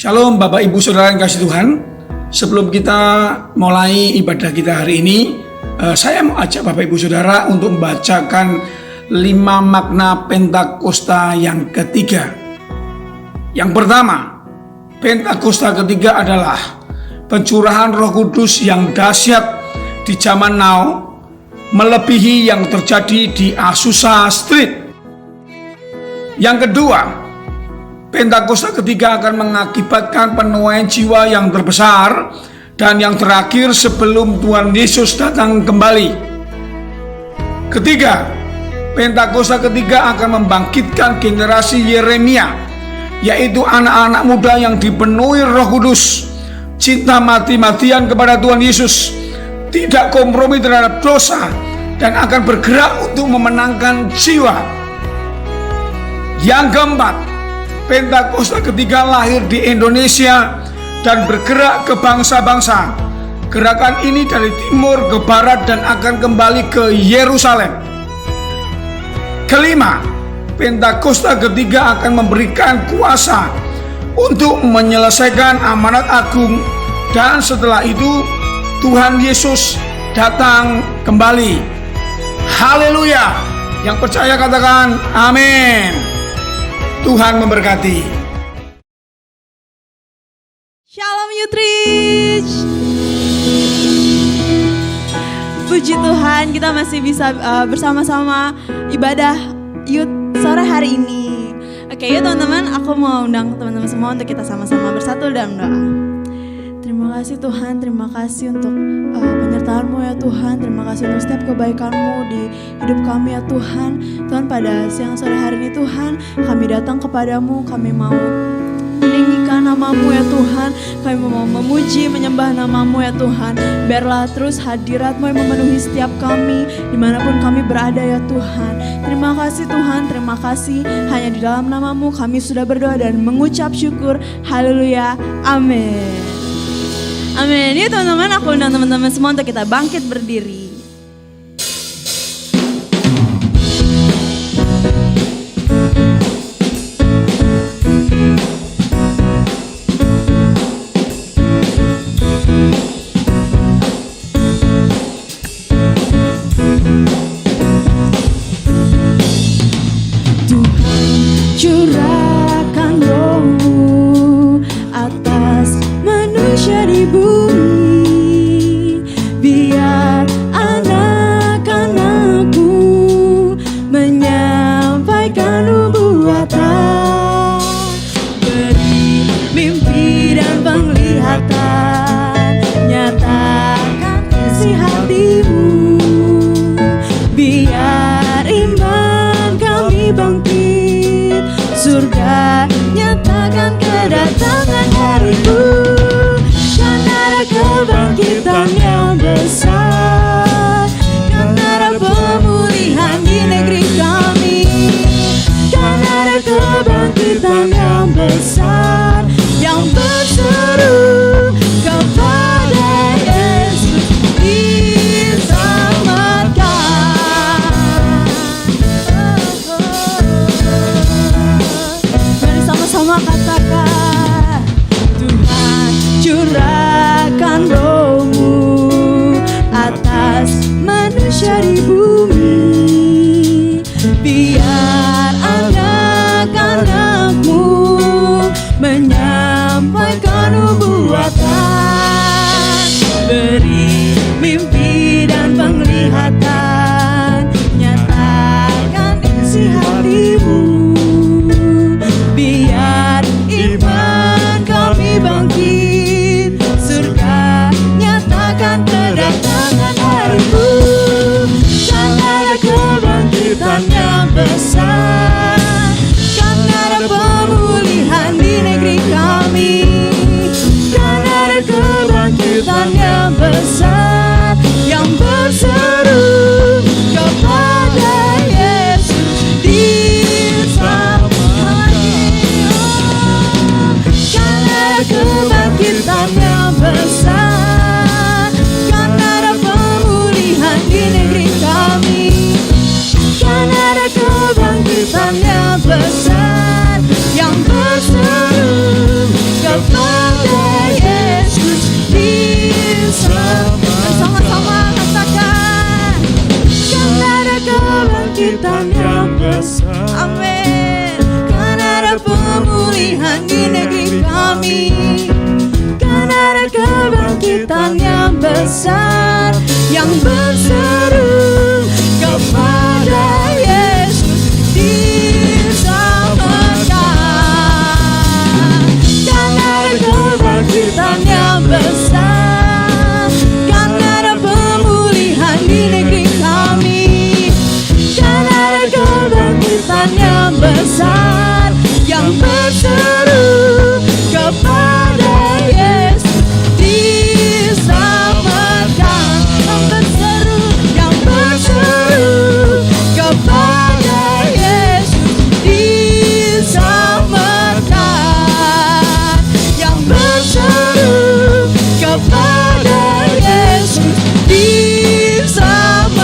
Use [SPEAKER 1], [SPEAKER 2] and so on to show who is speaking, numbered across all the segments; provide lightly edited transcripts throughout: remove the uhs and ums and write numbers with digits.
[SPEAKER 1] Shalom Bapak Ibu Saudara yang kasih Tuhan. Sebelum kita mulai ibadah kita hari ini, saya mau ajak Bapak Ibu Saudara untuk membacakan 5 makna Pentakosta yang ketiga. Yang pertama, Pentakosta ketiga adalah pencurahan Roh Kudus yang dahsyat di zaman now, melebihi yang terjadi di Azusa Street. Yang kedua, Pentakosta ketiga akan mengakibatkan penuaian jiwa yang terbesar dan yang terakhir sebelum Tuhan Yesus datang kembali. Ketiga, Pentakosta ketiga akan membangkitkan generasi Yeremia, yaitu anak-anak muda yang dipenuhi Roh Kudus, cinta mati-matian kepada Tuhan Yesus, tidak kompromi terhadap dosa, dan akan bergerak untuk memenangkan jiwa. Yang keempat, Pentakosta ketiga lahir di Indonesia dan bergerak ke bangsa-bangsa. Gerakan ini dari timur ke barat dan akan kembali ke Yerusalem. Kelima, Pentakosta ketiga akan memberikan kuasa untuk menyelesaikan amanat agung, dan setelah itu Tuhan Yesus datang kembali. Haleluya! Yang percaya katakan amin. Tuhan memberkati.
[SPEAKER 2] Shalom Youthreach. Puji Tuhan, kita masih bisa bersama-sama ibadah Youth sore hari ini. Oke, yuk teman-teman, aku mau undang teman-teman semua untuk kita sama-sama bersatu dalam doa. Terima kasih Tuhan, terima kasih untuk penyertaan-Mu ya Tuhan. Terima kasih untuk setiap kebaikan-Mu di hidup kami ya Tuhan. Tuhan, pada siang sore hari ini Tuhan, kami datang kepadamu, kami mau meninggikan nama-Mu ya Tuhan. Kami mau memuji, menyembah nama-Mu ya Tuhan. Biarlah terus hadirat-Mu yang memenuhi setiap kami, dimanapun kami berada ya Tuhan. Terima kasih Tuhan, terima kasih. Hanya di dalam nama-Mu kami sudah berdoa dan mengucap syukur. Haleluya, amin. Amin. Yuk teman-teman, aku undang teman-teman semua untuk kita bangkit berdiri. Curahkan Roh-Mu atas manusia di bumi, biar anak-anak-Mu menyampaikan nubuatan, beri mimpi dan penglihatan, nyatakan isi hati-Mu, biar iman kami bangkit, surga nyatakan kedatangan hari-Mu. Kebangkitan yang besar, kan ada pemulihan di negeri kami, kan ada kebangkitan yang besar, yang berseru kepada Yesus diselamatkan. Mari sama-sama katakan, Tuhan curahkan Roh-Mu atas manusia di bumi, biar anak-anak-Mu menyampaikan nubuatan, beri mimpi dan penglihatan, nyatakan isi hati-Mu, biar iman kami bangkit, surga nyatakan kedatangan hari-Mu. Kan ada kebangkitan yang besar, kan ada pemulihan di negeri kami, kan ada kebangkitan yang besar, yang berseru kepada Yesus diselamatkan. Kan ada kebangkitan yang besar, kan ada pemulihan di negeri kami, kan ada kebangkitan yang besar, yang berseru kepada
[SPEAKER 3] kebangkitan yang besar.
[SPEAKER 2] Amin. Kan ada pemulihan di negeri kami, kan ada kebangkitan yang besar, yang berseru kepada Yesus diselamatkan. Kan ada kebangkitan yang besar, kan ada pemulihan di negeri kami, kan ada kebangkitan yang besar, yang berseru kepada Yesus diselamatkan. Yang berseru kepada Yesus diselamatkan, yang berseru kepada Yesus diselamatkan.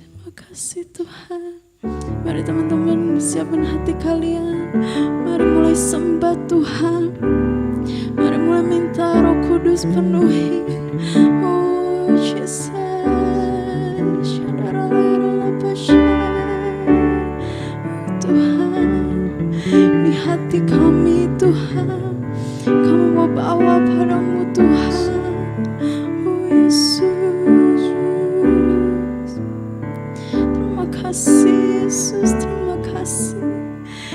[SPEAKER 2] Terima kasih Tuhan. Mari teman-teman siapkan hati kalian. Mari mulai sembah Tuhan. Mari mulai minta Roh Kudus penuhi. Oh Jesus. Tuhan, di hati kami Tuhan, kami mau bawa padamu Tuhan. Oh Yesus, terima kasih Yesus, terima kasih.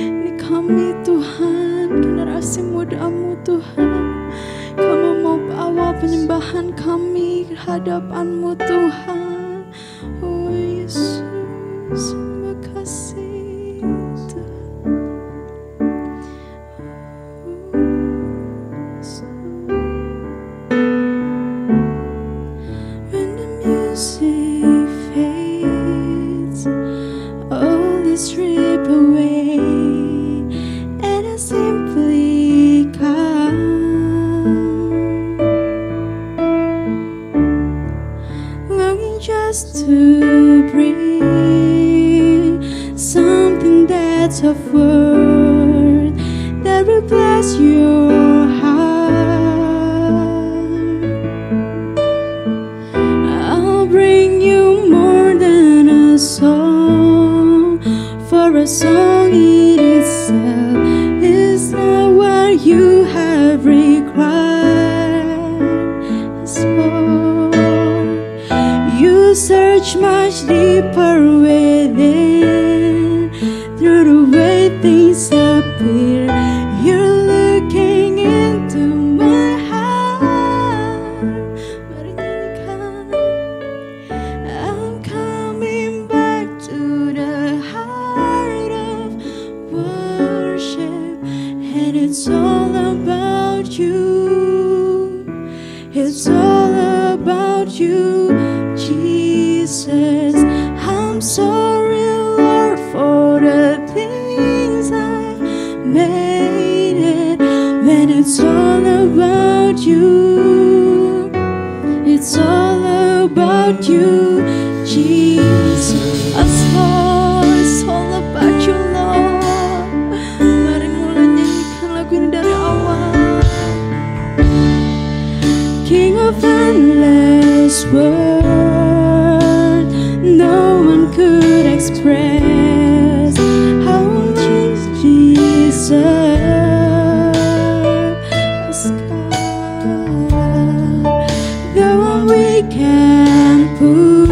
[SPEAKER 2] Ini kami Tuhan, generasi mudamu Tuhan, kami mau bawa penyembahan kami ke hadapan-Mu Tuhan. Oh Yesus, terima kasih Tuhan. When the music fades, all is stripped away, and I simply come, longing just to breathe something that's of worth that will bless your heart. I'll bring you more than a song, for a song in itself is not what you have required. So you search much deeper within, through the way things appear. You're looking into my heart. Mari nyanyikan. I'm coming back to the heart of worship, and it's all about you. It's all about you, Jesus. I'm sorry, Lord, for the things I made it. When it's all about you, it's all about you, Jesus. It's all about you, Lord. Mari mulai nyanyikan lagu ini dari awal. King of endless world, no one could express how much Jesus has got. The one we can put,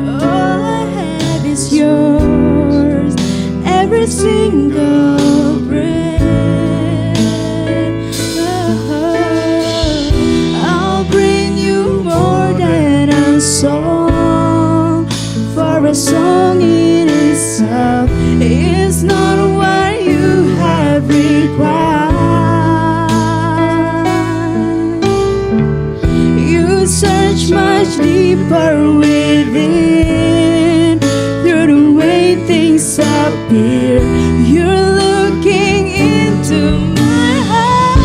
[SPEAKER 2] all I have is yours, every single breath. I'll bring you more than a song, for a song in itself is not what you have required. You search much deeper within, through the way things appear. You're looking into my heart.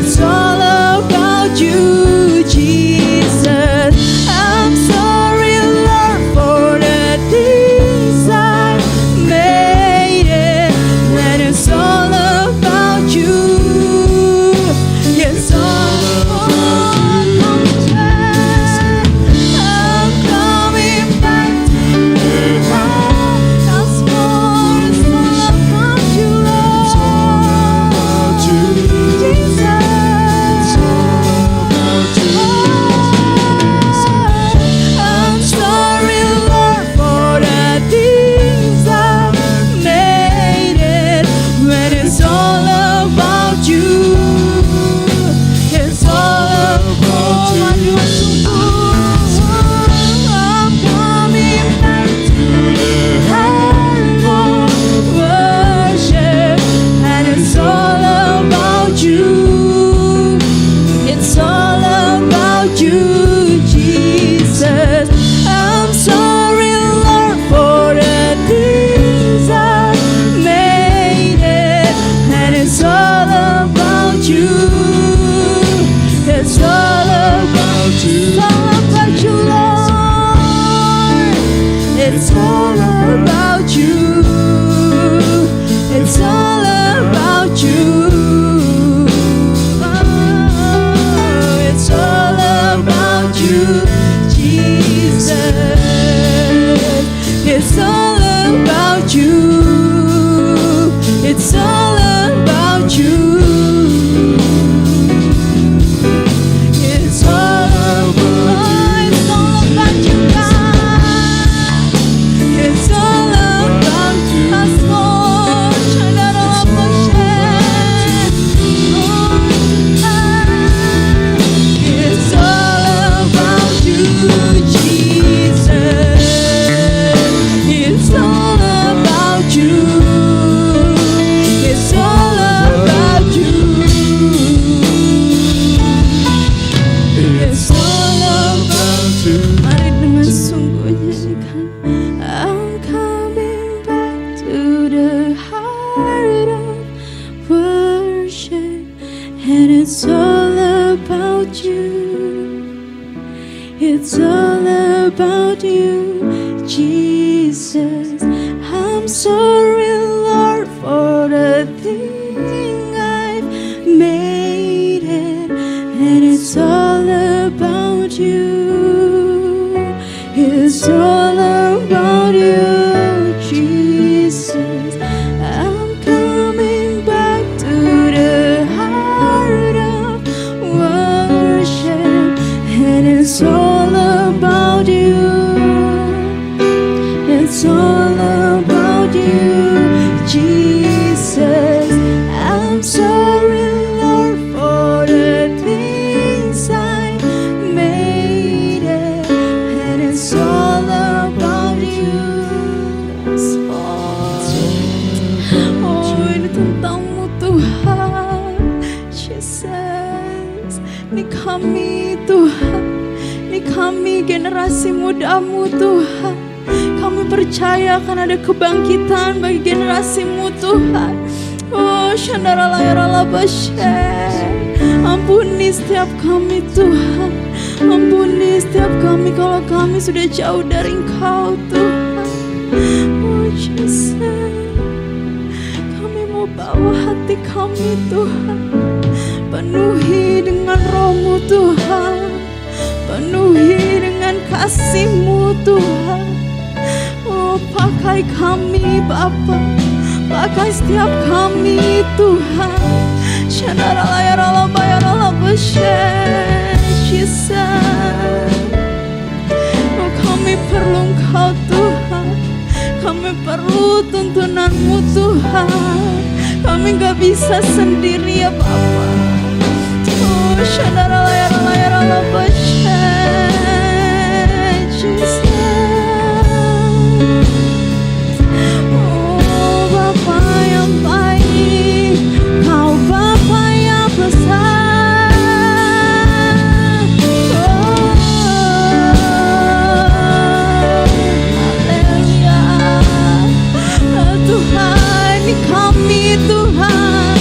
[SPEAKER 2] It's all about you, Jesus. I'm sorry, Lord, for the things I made it. That it's all about you. It's all about you. I'm coming back to the house. It's all about you, Lord. Jesus. I'm sorry, Lord, for the things I've made it. When it's all about you, it's all about you. I'm coming back to the heart of worship, and it's all about you. It's all about you, Jesus. I'm sorry, Lord, for the things I made it, and it's all about you. It's all about you. It's all about you, Lord. It's all about you. It's all about you. Oh, it's all about you, Jesus. It's all about you. It's all about you. It's all about you, God. It's all about us, Lord. It's all about you, Jesus. It's all about you. It's all about you. It's all about you. Mari dengan sungguh nyanyikan. I'm coming back to the heart of worship, and it's all about you. It's all about you, Jesus. I'm sorry, Lord, for the thing I've made it, and it's all about you. It's all about you, Jesus. I'm coming back to the heart of worship, and it's all about you. It's all about you, Jesus. I'm sorry, Lord, for the things I made it, and it's all about you. Yes, Lord. Oh, ini tentang-Mu, Tuhan. Jesus. Ini kami, Tuhan. Ini kami, generasi muda-Mu, Tuhan. Kami percaya akan ada kebangkitan bagi generasi-Mu, Tuhan. Oh, ampuni setiap kami, Tuhan. Ampuni setiap kami kalau kami sudah jauh dari Engkau, Tuhan. Oh, Jesus. Kami mau bawa hati kami, Tuhan. Penuhi dengan Roh-Mu, Tuhan. Penuhi dengan kasih-Mu, Tuhan. Oh, pakai kami, Bapa. Pakai setiap kami, Tuhan. Jesus. Oh, kami perlu Engkau, Tuhan. Kami perlu tuntunan-Mu, Tuhan. Kami gak bisa sendiri, ya Bapa. Oh, Jesus. Oh, Bapa yang baik, Kau Bapa yang besar. Oh, haleluya. Tuhan, ini kami, Tuhan.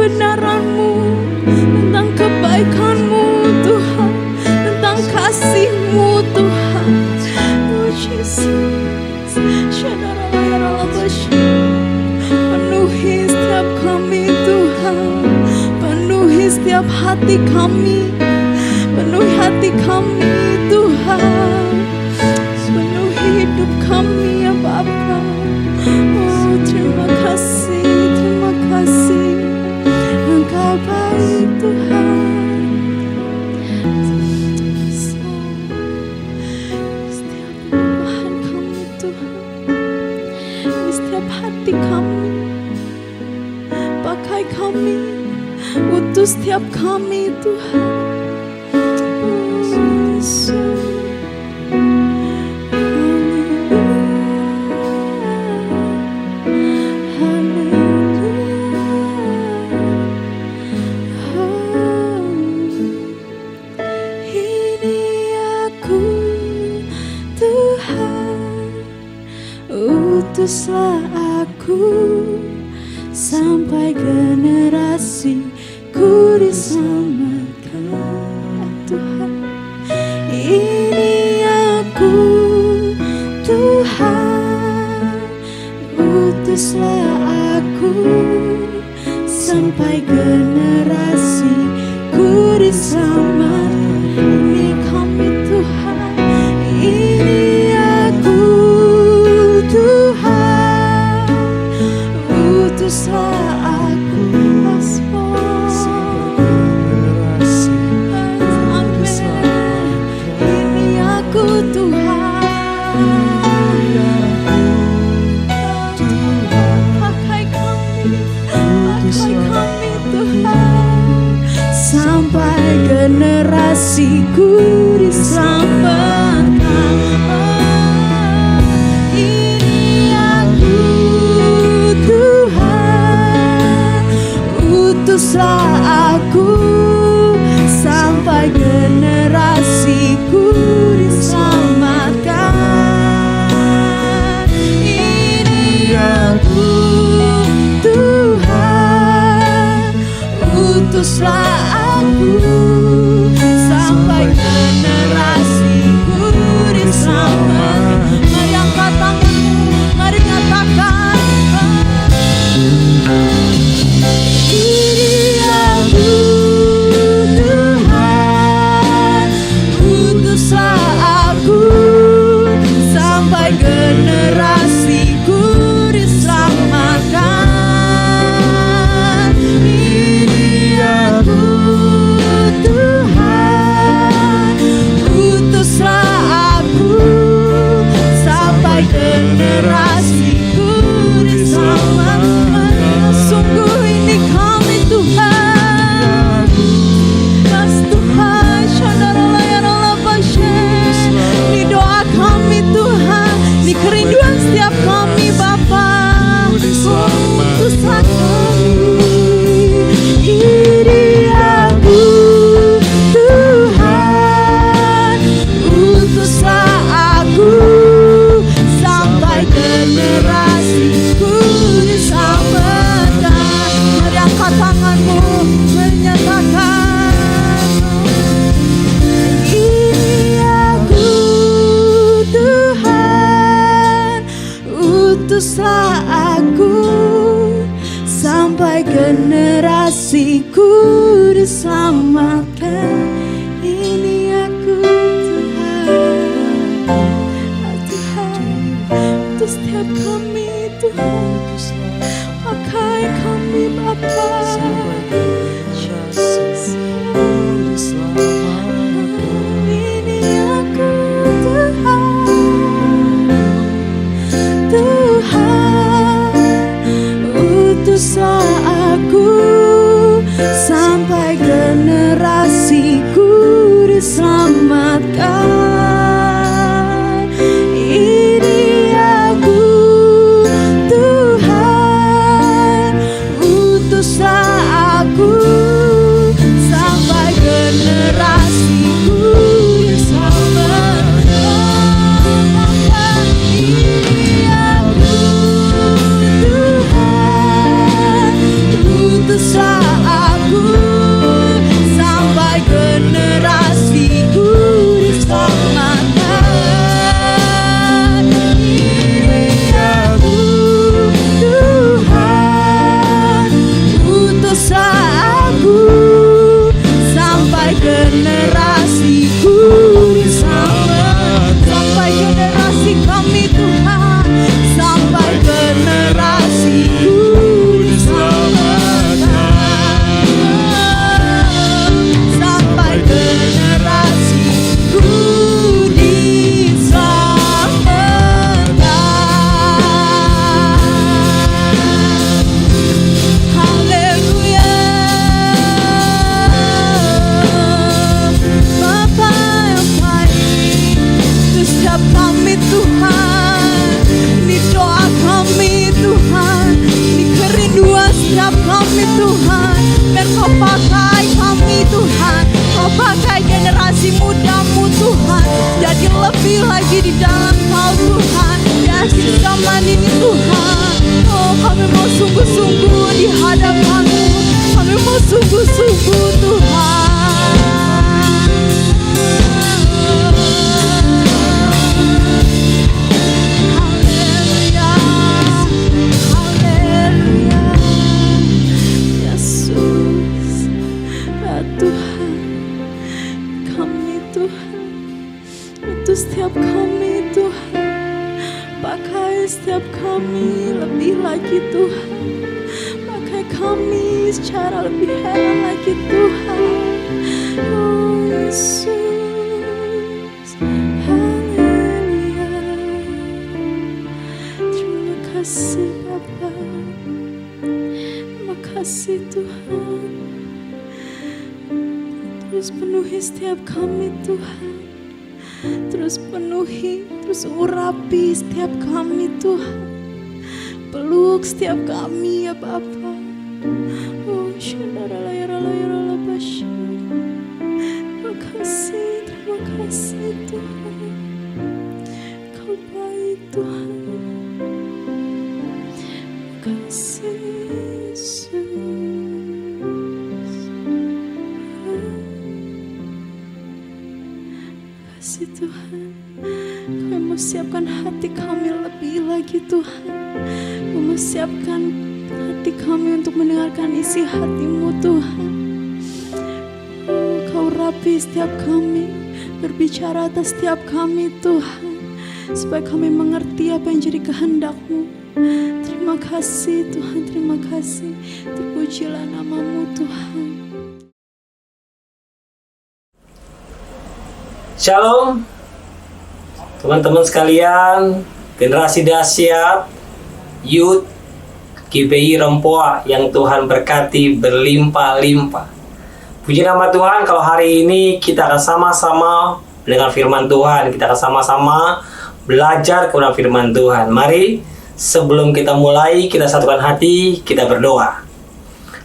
[SPEAKER 2] kebenaran-Mu, tentang kebaikan-Mu Tuhan, tentang kasih-Mu Tuhan. Oh Jesus, penuhi setiap kami Tuhan, penuhi setiap hati kami, penuhi hati kami Tuhan, penuhi hidup kami ya Bapa. Oh terima kasih, Engkau baik Tuhan. Setiap perubahan kami Tuhan, di setiap hati kami, pakai kami, utus setiap kami Tuhan. Oh Yesus. Utuslah aku sampai generasiku diselamatkan Tuhan. Ini aku Tuhan, utuslah aku sampai generasiku diselamatkan. Ini kami Tuhan, ini aku Tuhan, utuslah aku. Amin. Ini aku Tuhan, pakai kami Tuhan, sampai generasiku diselamatkan. Utuslah aku sampai generasiku diselamatkan. Ini aku Tuhan, utuslah aku sampai generasiku diselamatkan. Mari angkat tanganmu, mari nyatakan. Generasiku diselamatkan. Ini aku Tuhan, utuslah aku sampai generasiku diselamatkan. Sungguh ini kami Tuhan, mas Tuhan, ini doa kami Tuhan, di kerinduan setiap kami Bapa. Utuslah kami, ini aku Tuhan, utuslah aku sampai generasiku diselamatkan. Mari angkat tanganmu, menyatakan. Ini aku Tuhan, utuslah aku sampai generasiku diselamatkan. Ini aku Tuhan, untuk setiap kami Tuhan, pakai kami Bapa. Ini aku Tuhan, utuslah aku sampai generasiku diselamatkan. Ini aku Tuhan, utuslah Tuhan. Biar kau pakai kami Tuhan, kau pakai generasi mudamu Tuhan, jadi lebih lagi di dalam kau Tuhan. Di akhir zaman ini Tuhan, oh kami mau sungguh-sungguh di hadapan-Mu, kami mau sungguh-sungguh Tuhan. Haleluya, haleluya, Yesus, ya Tuhan, kami Tuhan, itu setiap kami Tuhan, pakai setiap kami lebih lagi Tuhan, pakai kami secara lebih heran lagi Tuhan. Oh Yesus, haleluya, terima kasih Bapa, terima kasih Tuhan. Terus penuhi setiap kami Tuhan, terus penuhi, terus urapi setiap kami Tuhan, peluk setiap kami ya Bapa. Oh syadaralayaralayarala basya, terima kasih Tuhan, kau baik Tuhan, terima kasih Yesus. Kasih Tuhan, kami mau siapkan hati kami lebih lagi Tuhan. Kami mau siapkan hati kami untuk mendengarkan isi hati-Mu Tuhan. Oh, kau rapi setiap kami, berbicara atas setiap kami Tuhan, supaya kami mengerti apa yang jadi kehendak-Mu. Terima kasih Tuhan, terima kasih. Terpujilah nama-Mu Tuhan.
[SPEAKER 4] Shalom teman-teman sekalian, generasi dahsyat, youth GPI Rempoa yang Tuhan berkati berlimpah-limpah. Puji nama Tuhan, kalau hari ini kita akan sama-sama mendengar firman Tuhan, kita akan sama-sama belajar kebenaran firman Tuhan. Mari sebelum kita mulai, kita satukan hati, kita berdoa.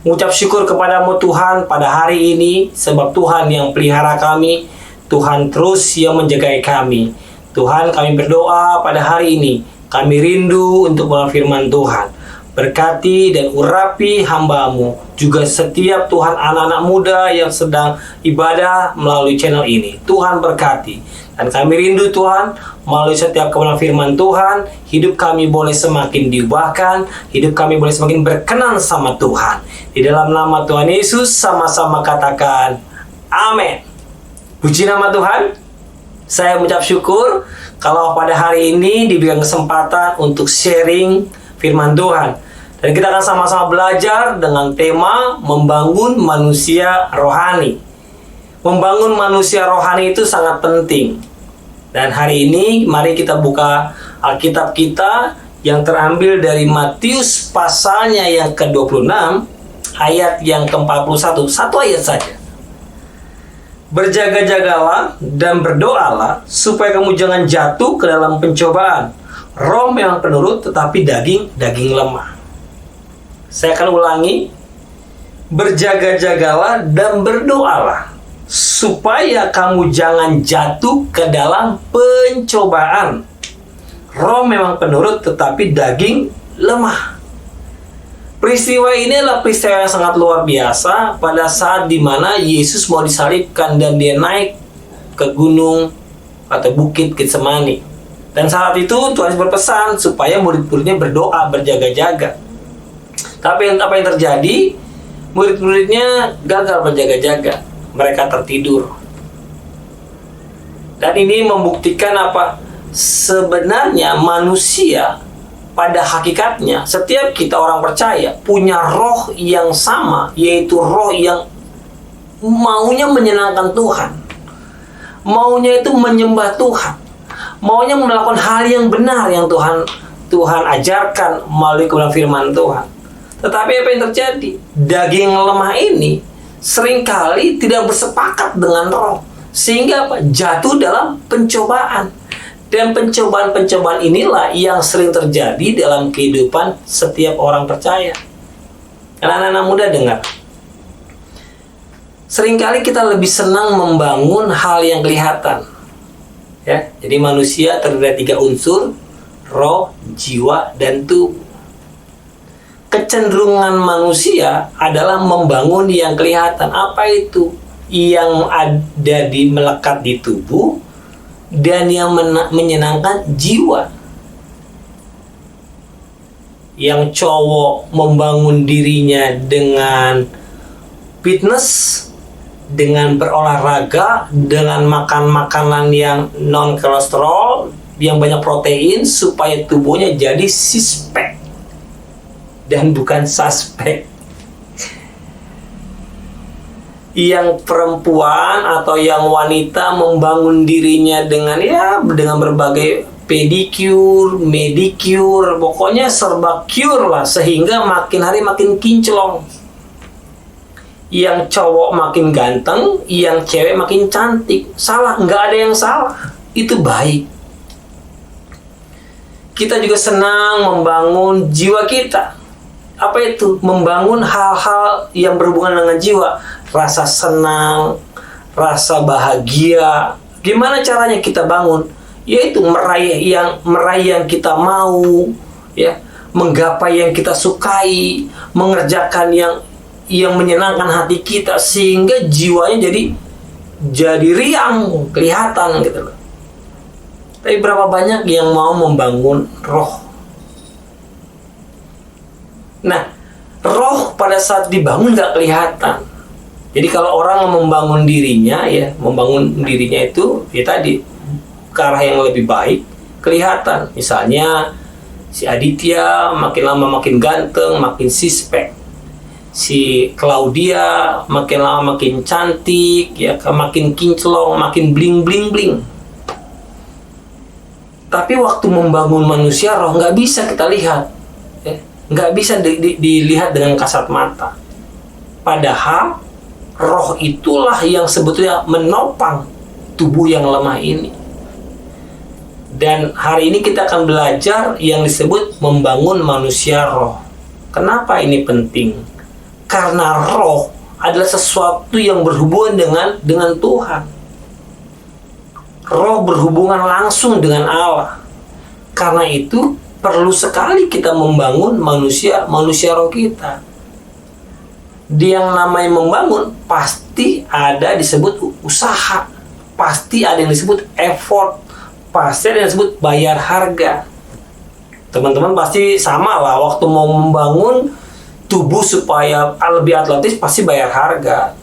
[SPEAKER 4] Mengucap syukur kepadamu Tuhan pada hari ini, sebab Tuhan yang pelihara kami, Tuhan terus yang menjagai kami. Tuhan, kami berdoa pada hari ini, kami rindu untuk mendengar firman Tuhan. Berkati dan urapi hamba-Mu, juga setiap Tuhan anak-anak muda yang sedang ibadah melalui channel ini. Tuhan berkati. Dan kami rindu Tuhan, melalui setiap kebenaran firman Tuhan, hidup kami boleh semakin diubahkan, hidup kami boleh semakin berkenan sama Tuhan. Di dalam nama Tuhan Yesus, sama-sama katakan, amin. Puji nama Tuhan. Saya mengucap syukur kalau pada hari ini diberikan kesempatan untuk sharing firman Tuhan. Dan kita akan sama-sama belajar dengan tema membangun manusia rohani. Membangun manusia rohani itu sangat penting. Dan hari ini mari kita buka Alkitab kita yang terambil dari Matius pasalnya yang ke-26 ayat yang ke-41. Satu ayat saja. Berjaga-jagalah dan berdoalah supaya kamu jangan jatuh ke dalam pencobaan. Roh memang penurut tetapi daging lemah. Saya akan ulangi. Berjaga-jagalah dan berdoalah supaya kamu jangan jatuh ke dalam pencobaan. Roh memang penurut tetapi daging lemah. Peristiwa ini adalah peristiwa yang sangat luar biasa pada saat dimana Yesus mau disalibkan dan dia naik ke gunung atau bukit Getsemani. Dan saat itu Tuhan berpesan supaya murid-muridnya berdoa, berjaga-jaga. Tapi apa yang terjadi? Murid-muridnya gagal berjaga-jaga. Mereka tertidur. Dan ini membuktikan apa? Sebenarnya manusia pada hakikatnya, setiap kita orang percaya punya roh yang sama, yaitu roh yang maunya menyenangkan Tuhan, maunya itu menyembah Tuhan, maunya melakukan hal yang benar yang Tuhan ajarkan melalui kebenaran firman Tuhan. Tetapi apa yang terjadi? Daging lemah ini seringkali tidak bersepakat dengan roh, sehingga apa? Jatuh dalam pencobaan. Dan pencobaan-pencobaan inilah yang sering terjadi dalam kehidupan setiap orang percaya. Anak-anak muda dengar. Seringkali kita lebih senang membangun hal yang kelihatan. Ya, jadi manusia terdiri dari 3 unsur, roh, jiwa, dan tubuh. Kecenderungan manusia adalah membangun yang kelihatan. Apa itu? Yang ada melekat di tubuh dan yang menyenangkan jiwa. Yang cowok membangun dirinya dengan fitness, dengan berolahraga, dengan makan makanan yang non kolesterol, yang banyak protein, supaya tubuhnya jadi six-pack dan bukan suspek. Yang perempuan atau yang wanita membangun dirinya dengan berbagai pedicure, medicure, pokoknya serba cure lah, sehingga makin hari makin kinclong. Yang cowok makin ganteng, yang cewek makin cantik. Salah, nggak ada yang salah. Itu baik. Kita juga senang membangun jiwa kita. Apa itu? Membangun hal-hal yang berhubungan dengan jiwa. Rasa senang, rasa bahagia. Gimana caranya kita bangun? Yaitu meraih yang kita mau, ya, menggapai yang kita sukai, mengerjakan yang menyenangkan hati kita, sehingga jiwanya jadi riang, kelihatan gitu loh. Tapi berapa banyak yang mau membangun roh? Nah, roh pada saat dibangun nggak kelihatan. Jadi kalau orang membangun dirinya itu ya tadi ke arah yang lebih baik, kelihatan. Misalnya si Aditya makin lama makin ganteng, makin six-pack. Si Claudia makin lama makin cantik, ya, makin kinclong, makin bling. Tapi waktu membangun manusia roh nggak bisa kita lihat, ya. Nggak bisa dilihat dengan kasat mata. Padahal roh itulah yang sebetulnya menopang tubuh yang lemah ini. Dan hari ini kita akan belajar yang disebut membangun manusia roh. Kenapa ini penting? Karena roh adalah sesuatu yang berhubungan dengan Tuhan. Roh berhubungan langsung dengan Allah. Karena itu perlu sekali kita membangun manusia roh kita. Yang namanya membangun pasti ada disebut usaha, pasti ada yang disebut effort, pasti ada yang disebut bayar harga. Teman-teman pasti sama lah, waktu mau membangun tubuh supaya lebih atletis pasti bayar harga.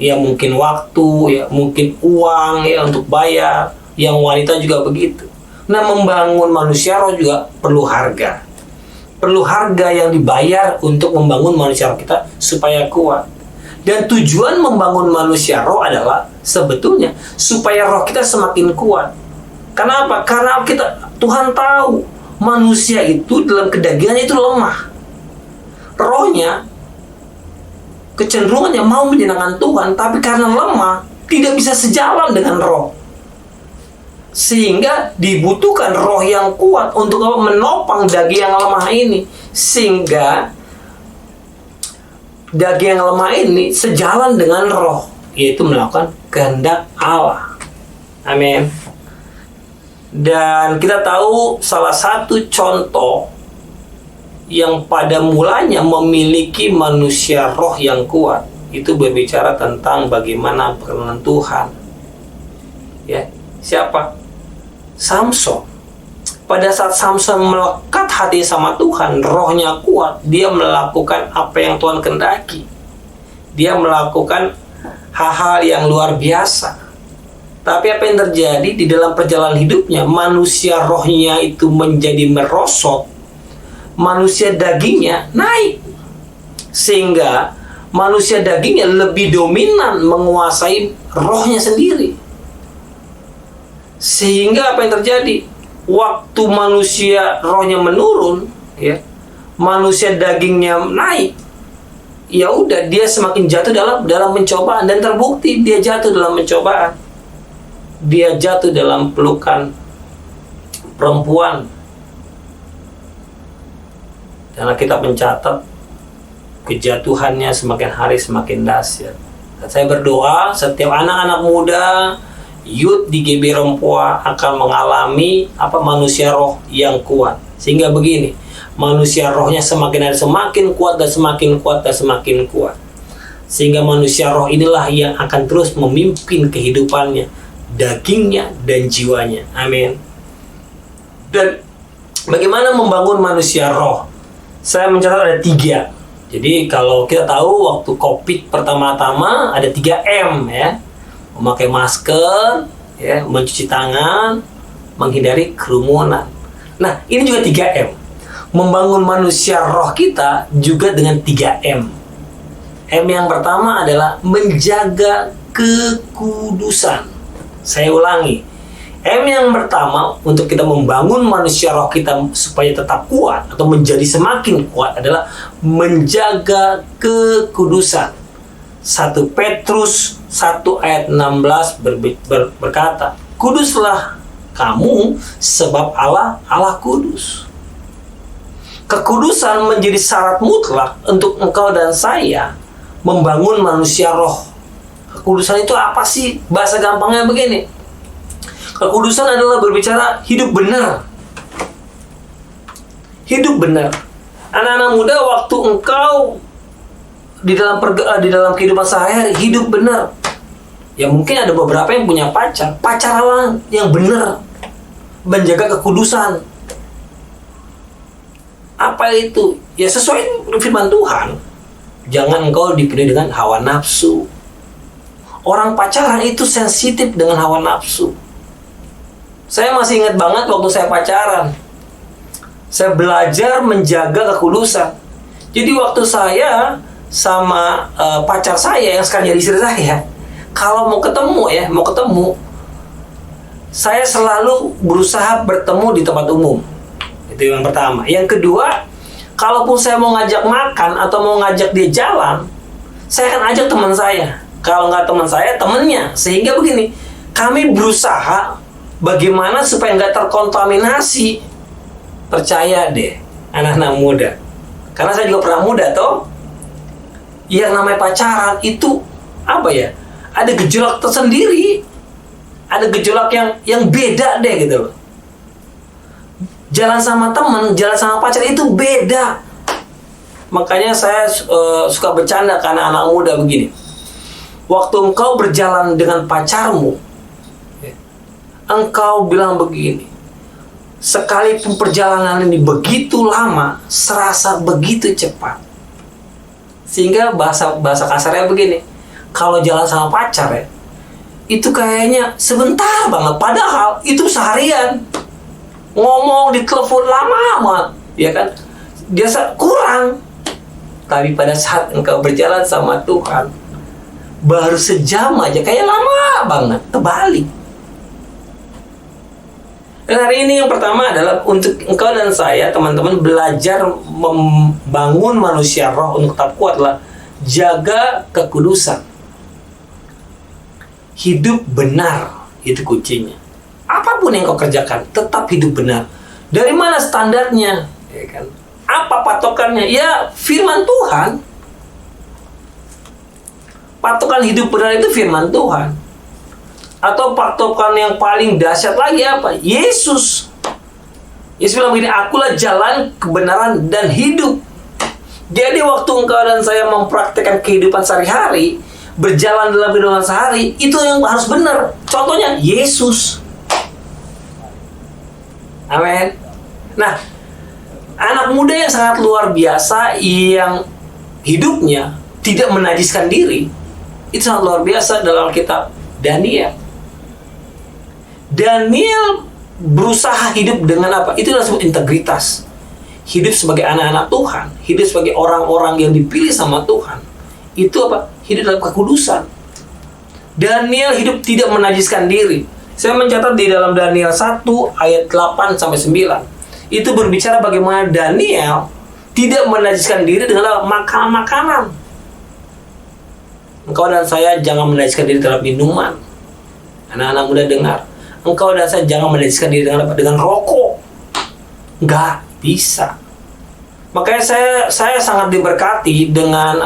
[SPEAKER 4] Ya mungkin waktu, ya mungkin uang ya untuk bayar. Yang wanita juga begitu. Nah, membangun manusia roh juga perlu harga. Perlu harga yang dibayar untuk membangun manusia roh kita supaya kuat. Dan tujuan membangun manusia roh adalah sebetulnya supaya roh kita semakin kuat. Kenapa? Karena Tuhan tahu manusia itu dalam kedagingannya itu lemah. Rohnya kecenderungannya mau menyenangkan Tuhan, tapi karena lemah tidak bisa sejalan dengan roh. Sehingga dibutuhkan roh yang kuat untuk menopang daging yang lemah ini, sehingga daging yang lemah ini sejalan dengan roh, yaitu melakukan kehendak Allah. Amin. Dan kita tahu salah satu contoh yang pada mulanya memiliki manusia roh yang kuat itu berbicara tentang bagaimana perkenan Tuhan. Ya, siapa? Samson. Pada saat Samson melekat hati sama Tuhan, rohnya kuat, dia melakukan apa yang Tuhan kehendaki. Dia melakukan hal-hal yang luar biasa. Tapi apa yang terjadi di dalam perjalanan hidupnya, manusia rohnya itu menjadi merosot, manusia dagingnya naik. Sehingga manusia dagingnya lebih dominan menguasai rohnya sendiri. Sehingga apa yang terjadi? Waktu manusia rohnya menurun, ya, manusia dagingnya naik. Ya udah, dia semakin jatuh dalam pencobaan, dan terbukti dia jatuh dalam pencobaan. Dia jatuh dalam pelukan perempuan. Karena kita mencatat kejatuhannya semakin hari semakin dahsyat. Dan saya berdoa setiap anak-anak muda, youth di GB Rempoa akan mengalami manusia roh yang kuat. Sehingga begini, manusia rohnya semakin hari semakin kuat dan semakin kuat dan semakin kuat. Sehingga manusia roh inilah yang akan terus memimpin kehidupannya, dagingnya dan jiwanya. Amin. Dan bagaimana membangun manusia roh? Saya mencatat ada 3. Jadi kalau kita tahu waktu COVID pertama-tama ada 3M ya. Memakai masker, ya, mencuci tangan, menghindari kerumunan. Nah, ini juga 3M. Membangun manusia roh kita juga dengan 3M. M yang pertama adalah menjaga kekudusan. Saya ulangi. M yang pertama untuk kita membangun manusia roh kita supaya tetap kuat atau menjadi semakin kuat adalah menjaga kekudusan. 1 Petrus 1 ayat 16 berkata, "Kuduslah kamu sebab Allah kudus." Kekudusan menjadi syarat mutlak untuk engkau dan saya membangun manusia roh. Kekudusan itu apa sih? Bahasa gampangnya begini. Kekudusan adalah berbicara hidup benar. Hidup benar. Anak-anak muda, waktu engkau di dalam kehidupan sehari-hari hidup benar. Ya mungkin ada beberapa yang punya pacarlah yang benar, menjaga kekudusan. Apa itu? Ya sesuai firman Tuhan. Jangan engkau dipenuhi dengan hawa nafsu. Orang pacaran itu sensitif dengan hawa nafsu. Saya masih ingat banget waktu saya pacaran. Saya belajar menjaga kekudusan. Jadi waktu saya sama pacar saya yang sekarang jadi istri saya, kalau mau ketemu, saya selalu berusaha bertemu di tempat umum. Itu yang pertama. Yang kedua, kalaupun saya mau ngajak makan atau mau ngajak dia jalan, saya akan ajak teman saya. Kalau nggak teman saya, temennya. Sehingga begini, kami berusaha bagaimana supaya nggak terkontaminasi. Percaya deh, anak-anak muda. Karena saya juga pernah muda, toh. Yang namanya pacaran itu, ada gejolak tersendiri. Ada gejolak yang beda deh gitu loh. Jalan sama teman, jalan sama pacar itu beda. Makanya saya suka bercanda karena anak muda begini. Waktu engkau berjalan dengan pacarmu, engkau bilang begini, sekalipun perjalanan ini begitu lama, serasa begitu cepat. Sehingga bahasa kasarnya begini, kalau jalan sama pacar ya, itu kayaknya sebentar banget, padahal itu seharian. Ngomong di telepon lama banget, ya kan? Biasa kurang. Tapi pada saat engkau berjalan sama Tuhan, baru sejam aja kayak lama banget, terbalik. Dan hari ini yang pertama adalah untuk engkau dan saya, teman-teman, belajar membangun manusia roh untuk tetap kuat lah. Jaga kekudusan. Hidup benar, itu kuncinya. Apapun yang kau kerjakan, tetap hidup benar. Dari mana standarnya? Ya kan? Apa patokannya? Ya, firman Tuhan. Patokan hidup benar itu firman Tuhan. Atau patokan yang paling dahsyat lagi apa? Yesus. Yesus bilang begini, "Akulah jalan, kebenaran, dan hidup." Jadi waktu engkau dan saya mempraktikkan kehidupan sehari-hari, berjalan dalam kehidupan sehari, itu yang harus benar. Contohnya, Yesus. Amin. Nah, anak muda yang sangat luar biasa yang hidupnya tidak menajiskan diri, itu sangat luar biasa dalam kitab Daniel. Daniel berusaha hidup dengan apa? Itu disebut integritas. Hidup sebagai anak-anak Tuhan, hidup sebagai orang-orang yang dipilih sama Tuhan. Itu apa? Hidup dalam kekudusan. Daniel hidup tidak menajiskan diri. Saya mencatat di dalam Daniel 1 ayat 8 sampai 9. Itu berbicara bagaimana Daniel tidak menajiskan diri dengan makanan-makanan. Engkau dan saya jangan menajiskan diri terhadap minuman. Anak-anak muda dengar. Engkau dan saya jangan menajiskan diri dengan apa? Dengan rokok. Nggak bisa. Makanya saya sangat diberkati dengan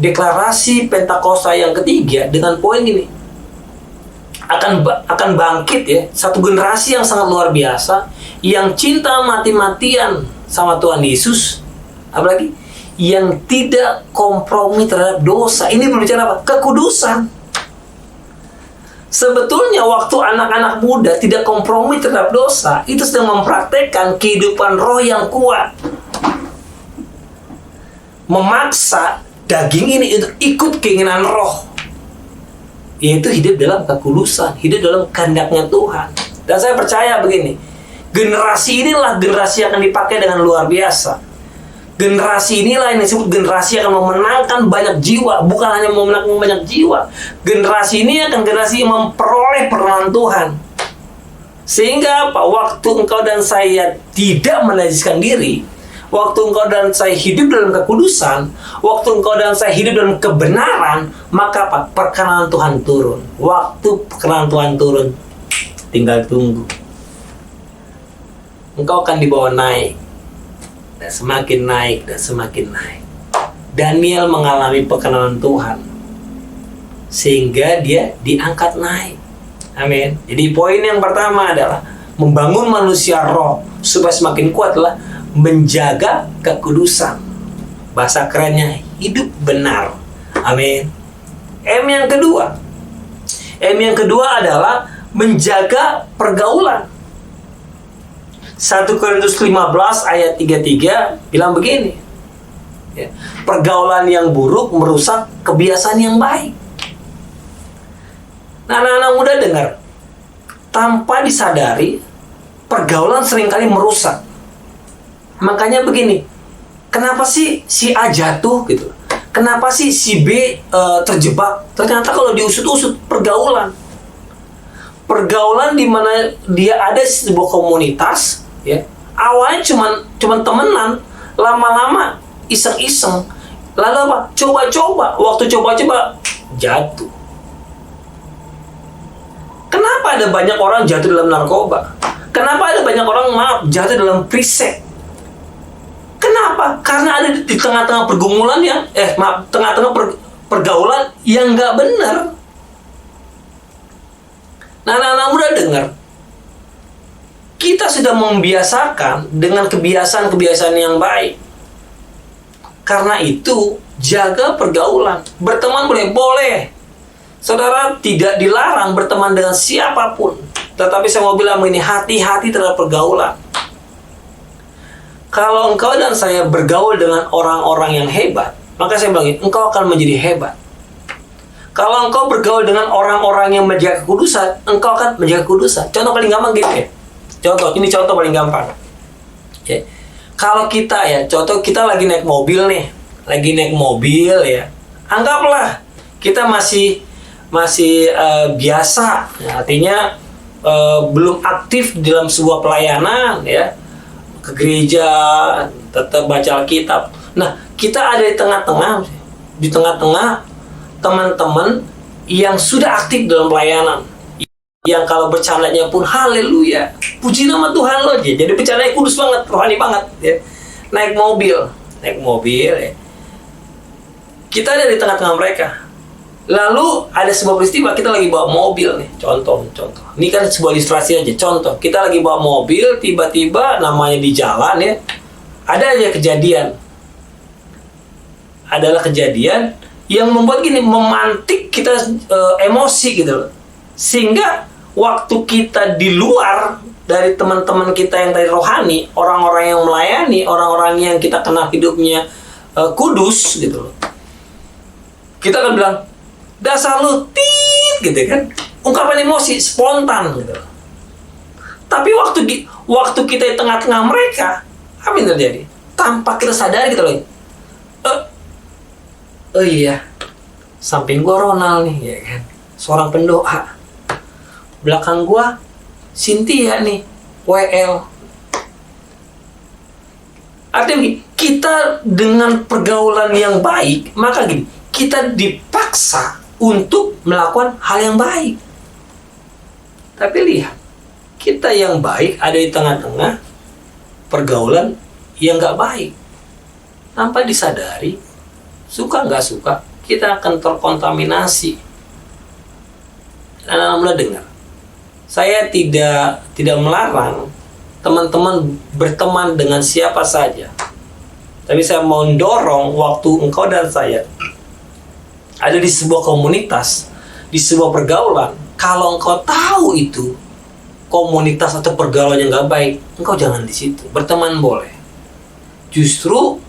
[SPEAKER 4] deklarasi Pentakosta yang ketiga dengan poin ini. Akan bangkit ya satu generasi yang sangat luar biasa, yang cinta mati-matian sama Tuhan Yesus, apalagi yang tidak kompromi terhadap dosa. Ini berbicara apa? Kekudusan. Sebetulnya waktu anak-anak muda tidak kompromi terhadap dosa, itu sedang mempraktekkan kehidupan roh yang kuat, memaksa daging ini untuk ikut keinginan roh, yaitu hidup dalam kekudusan, hidup dalam kehendaknya Tuhan. Dan saya percaya begini, generasi inilah generasi yang akan dipakai dengan luar biasa. Generasi inilah yang disebut generasi yang akan memenangkan banyak jiwa. Bukan hanya memenangkan banyak jiwa, generasi ini akan generasi yang memperoleh perkenan Tuhan. Sehingga apa? Waktu engkau dan saya tidak menajiskan diri, waktu engkau dan saya hidup dalam kekudusan, waktu engkau dan saya hidup dalam kebenaran, maka apa? Perkenanan Tuhan turun. Waktu perkenanan Tuhan turun, tinggal tunggu. Engkau akan dibawa naik, dan semakin naik, dan semakin naik. Daniel mengalami perkenanan Tuhan, sehingga dia diangkat naik. Amin. Jadi poin yang pertama adalah membangun manusia roh supaya semakin kuat adalah menjaga kekudusan. Bahasa kerennya hidup benar. Amin. M yang kedua adalah menjaga pergaulan. 1 Korintus 15 ayat 33 bilang begini ya, pergaulan yang buruk merusak kebiasaan yang baik. Nah, anak-anak muda dengar, tanpa disadari pergaulan seringkali merusak. Makanya begini, kenapa sih si A jatuh gitu? Kenapa sih si B terjebak? Ternyata kalau diusut-usut pergaulan di mana dia ada di sebuah komunitas, ya. Awalnya cuman temenan, lama-lama iseng-iseng. Lalu apa? Coba-coba. Waktu coba-coba jatuh. Kenapa ada banyak orang jatuh dalam narkoba? Kenapa ada banyak orang jatuh dalam prisek? Kenapa? Karena ada di tengah-tengah pergumulan yang tengah-tengah pergaulan yang nggak benar. Nah, anak-anak muda dengar, kita sudah membiasakan dengan kebiasaan-kebiasaan yang baik. Karena itu, jaga pergaulan. Berteman boleh. Saudara tidak dilarang berteman dengan siapapun. Tetapi saya mau bilang ini, hati-hati terhadap pergaulan. Kalau engkau dan saya bergaul dengan orang-orang yang hebat, maka saya bilang, engkau akan menjadi hebat. Kalau engkau bergaul dengan orang-orang yang menjaga kekudusan, engkau akan menjaga kekudusan. Contoh paling gampang gitu ya. Ini contoh paling gampang. Ya. Kalau kita lagi naik mobil nih, ya. Anggaplah kita masih biasa, ya, artinya belum aktif dalam sebuah pelayanan, ya, ke gereja, tetap baca Alkitab. Nah, kita ada di tengah-tengah teman-teman yang sudah aktif dalam pelayanan, yang kalau bercandanya pun haleluya, puji nama Tuhan lo aja. Jadi bercandanya kudus banget, rohani banget, ya. Naik mobil, ya. Kita ada di tengah-tengah mereka. Lalu ada sebuah peristiwa, kita lagi bawa mobil nih, contoh. Ini kan sebuah ilustrasi aja, contoh. Kita lagi bawa mobil, tiba-tiba namanya di jalan ya, ada aja kejadian. Adalah kejadian yang membuat memantik kita emosi gitu loh. Sehingga waktu kita di luar dari teman-teman kita yang dari rohani, orang-orang yang melayani, orang-orang yang kita kenal hidupnya kudus gitu loh. Kita akan bilang, dasar lu tit gitu kan, ungkapan emosi spontan gitu. Tapi waktu kita di tengah-tengah mereka, apa yang terjadi? Tanpa kita sadari gitu loh. Oh iya, samping gua Ronald nih, ya kan, seorang pendoa. Belakang gua Cynthia nih, WL. Artinya kita dengan pergaulan yang baik, maka kita dipaksa untuk melakukan hal yang baik. Tapi lihat, kita yang baik ada di tengah-tengah pergaulan yang gak baik. tanpa disadari, suka nggak suka, kita akan terkontaminasi. Anak-anak muda dengar, saya tidak melarang teman-teman berteman dengan siapa saja. Tapi saya mau mendorong waktu engkau dan saya ada di sebuah komunitas, di sebuah pergaulan, kalau engkau tahu itu komunitas atau pergaulan yang nggak baik, engkau jangan di situ. Berteman boleh. Justru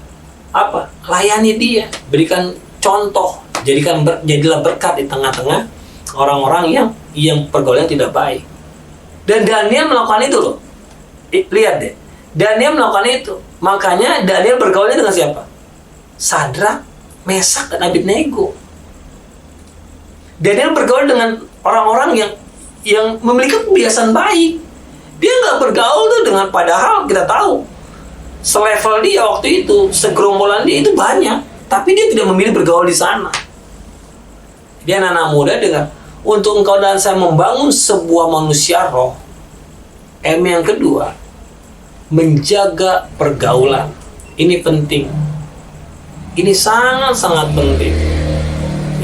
[SPEAKER 4] layani dia, berikan contoh, jadilah berkat di tengah-tengah orang-orang yang pergaulan tidak baik. Dan Daniel melakukan itu loh. Lihat deh, Daniel melakukan itu. Makanya Daniel bergaulnya dengan siapa? Sadrak, Mesak, dan Abednego. Daniel bergaul dengan orang-orang yang memiliki kebiasaan baik. Dia nggak bergaul tuh dengan, padahal kita tahu selevel dia waktu itu, segerombolan dia itu banyak, tapi dia tidak memilih bergaul di sana. Dia anak-anak muda dengar, untuk engkau dan saya membangun sebuah manusia roh, M yang kedua, menjaga pergaulan. Ini penting. Ini sangat-sangat penting.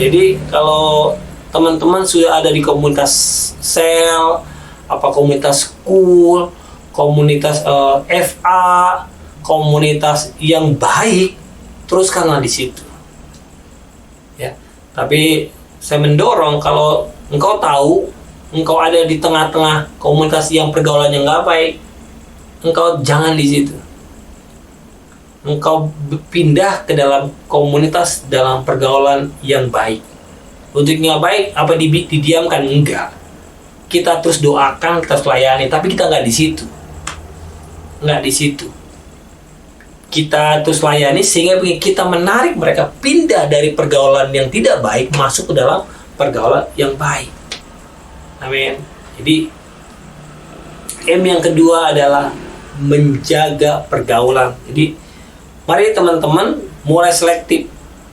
[SPEAKER 4] Jadi kalau teman-teman sudah ada di komunitas sel, komunitas school, komunitas FA, komunitas yang baik, teruskanlah di situ. Ya, tapi saya mendorong kalau engkau tahu engkau ada di tengah-tengah komunitas yang pergaulan yang nggak baik, engkau jangan di situ. Engkau pindah ke dalam komunitas dalam pergaulan yang baik. Untuk yang baik, apa didiamkan? Enggak. Kita terus doakan, kita terus layani, tapi kita nggak di situ. Nggak di situ. Kita terus layani sehingga kita menarik mereka pindah dari pergaulan yang tidak baik masuk ke dalam pergaulan yang baik. Amin. Jadi M yang kedua adalah menjaga pergaulan. Jadi mari teman-teman mulai selektif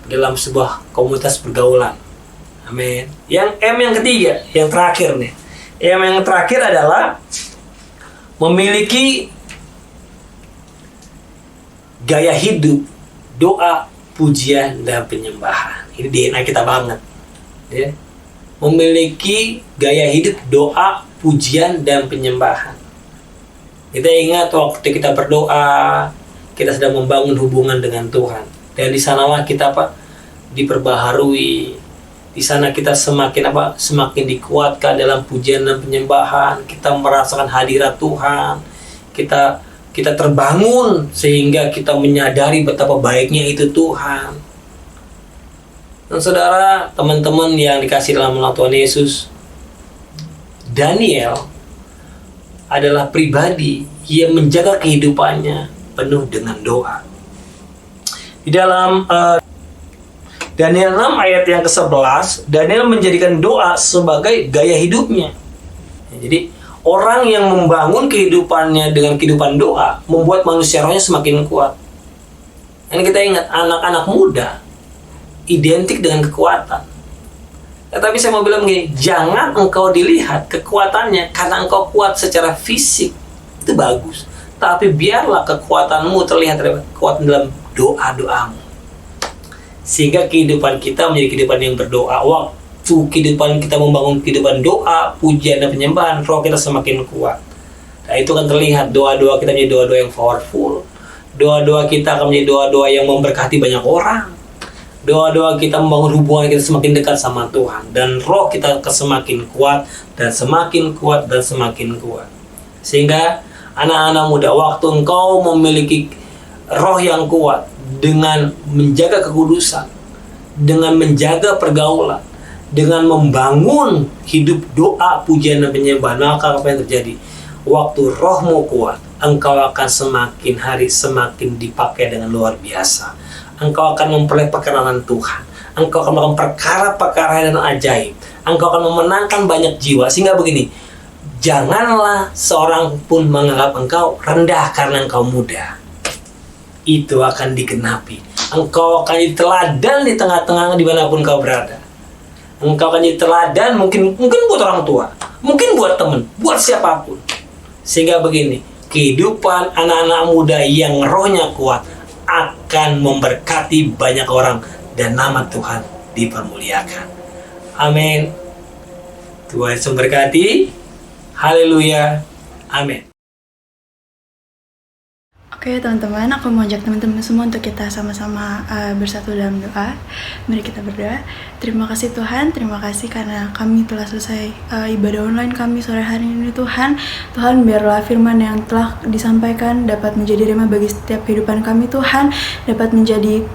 [SPEAKER 4] dalam sebuah komunitas pergaulan. Amin. Yang M yang ketiga, yang terakhir nih. Yang terakhir adalah memiliki gaya hidup, doa, pujian, dan penyembahan. Ini DNA kita banget. Ya. Memiliki gaya hidup, doa, pujian, dan penyembahan. Kita ingat waktu kita berdoa, kita sedang membangun hubungan dengan Tuhan. Dan di sanalah kita diperbaharui. Di sana kita semakin dikuatkan dalam pujian dan penyembahan. Kita merasakan hadirat Tuhan. Kita terbangun sehingga kita menyadari betapa baiknya itu Tuhan. Dan saudara, teman-teman yang dikasihi dalam nama Tuhan Yesus, Daniel adalah pribadi yang menjaga kehidupannya penuh dengan doa. Di dalam Daniel 6 ayat yang ke-11, Daniel menjadikan doa sebagai gaya hidupnya. Jadi orang yang membangun kehidupannya dengan kehidupan doa membuat manusia rohnya semakin kuat. Dan kita ingat, anak-anak muda identik dengan kekuatan. Tapi saya mau bilang begini, jangan engkau dilihat kekuatannya karena engkau kuat secara fisik, itu bagus. Tapi biarlah kekuatanmu terlihat kekuatan dalam doa-doamu. Sehingga kehidupan kita menjadi kehidupan yang berdoa. Waktu kehidupan kita membangun kehidupan doa, pujian, dan penyembahan, roh kita semakin kuat. Nah, itu akan terlihat doa-doa kita menjadi doa-doa yang powerful. Doa-doa kita akan menjadi doa-doa yang memberkati banyak orang. Doa-doa kita membangun hubungan kita semakin dekat sama Tuhan. Dan roh kita semakin kuat, dan semakin kuat, dan semakin kuat. Sehingga anak-anak muda, waktu engkau memiliki roh yang kuat, dengan menjaga kekudusan, dengan menjaga pergaulan, dengan membangun hidup doa, pujian, dan penyembahan, maka apa yang terjadi? Waktu rohmu kuat, engkau akan semakin hari semakin dipakai dengan luar biasa. Engkau akan memperoleh perkenanan Tuhan. Engkau akan melakukan perkara-perkara dan ajaib. Engkau akan memenangkan banyak jiwa. Sehingga begini, janganlah seorang pun menganggap engkau rendah karena engkau muda. Itu akan digenapi. Engkau akan jadi teladan di tengah-tengah dimanapun kau berada. Engkau akan jadi teladan mungkin buat orang tua, mungkin buat teman, buat siapapun. Sehingga begini, kehidupan anak-anak muda yang rohnya kuat akan memberkati banyak orang dan nama Tuhan dipermuliakan. Amin. Tuhan Yesus memberkati. Haleluya. Amin.
[SPEAKER 5] Oke teman-teman, aku mau ajak teman-teman semua untuk kita sama-sama bersatu dalam doa. Mari kita berdoa. Terima kasih Tuhan, terima kasih karena kami telah selesai ibadah online kami sore hari ini Tuhan. Tuhan, biarlah firman yang telah disampaikan dapat menjadi rema bagi setiap kehidupan kami Tuhan, dapat menjadi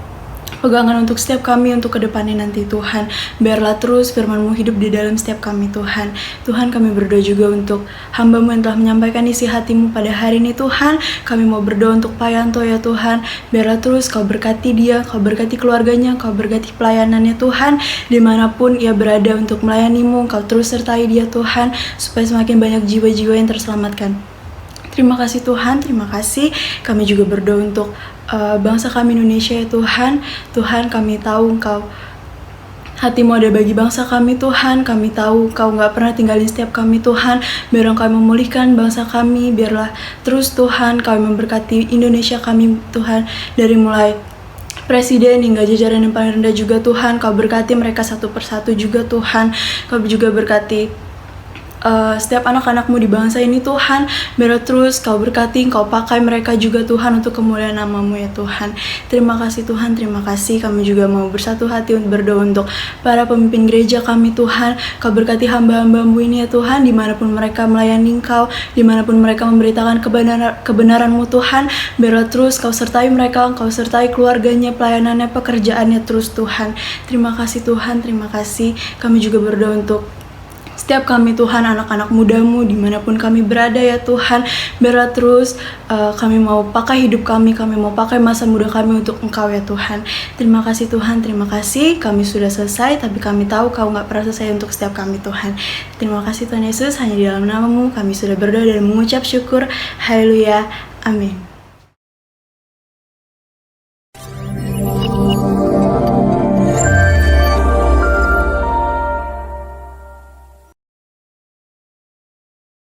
[SPEAKER 5] pegangan untuk setiap kami untuk kedepannya nanti Tuhan. Biarlah terus firman-Mu hidup di dalam setiap kami Tuhan. Tuhan, kami berdoa juga untuk hamba-Mu yang telah menyampaikan isi hati-Mu pada hari ini Tuhan. Kami mau berdoa untuk Pak Yanto ya Tuhan. Biarlah terus Kau berkati dia, Kau berkati keluarganya, Kau berkati pelayanannya Tuhan. Dimanapun ia berada untuk melayani-Mu, Kau terus sertai dia Tuhan, supaya semakin banyak jiwa-jiwa yang terselamatkan. Terima kasih Tuhan, terima kasih. Kami juga berdoa untuk bangsa kami Indonesia ya Tuhan. Tuhan, kami tahu Engkau hati-Mu ada bagi bangsa kami Tuhan. Kami tahu Kau gak pernah tinggalin setiap kami Tuhan. Biar Engkau memulihkan bangsa kami. Biarlah terus Tuhan Kau memberkati Indonesia kami Tuhan. Dari mulai Presiden hingga jajaran yang paling rendah juga Tuhan. Kau berkati mereka satu persatu juga Tuhan. Kau juga berkati setiap anak-anak-Mu di bangsa ini Tuhan. Biar terus Kau berkati, Kau pakai mereka juga Tuhan untuk kemuliaan nama-Mu ya Tuhan. Terima kasih Tuhan, terima kasih. Kami juga mau bersatu hati untuk berdoa untuk para pemimpin gereja kami Tuhan. Kau berkati hamba-hamba-Mu ini ya Tuhan, dimanapun mereka melayani Kau, dimanapun mereka memberitakan kebenaran-Mu Tuhan. Biar terus Kau sertai mereka, Kau sertai keluarganya, pelayanannya, pekerjaannya terus Tuhan. Terima kasih Tuhan, terima kasih. Kami juga berdoa untuk setiap kami Tuhan, anak-anak muda-Mu dimanapun kami berada ya Tuhan. Biarlah terus kami mau pakai hidup kami mau pakai masa muda kami untuk Engkau ya Tuhan. Terima kasih Tuhan, terima kasih. Kami sudah selesai, tapi kami tahu Kau gak pernah selesai untuk setiap kami Tuhan. Terima kasih Tuhan Yesus, hanya di dalam nama-Mu kami sudah berdoa dan mengucap syukur. Haleluya, amin.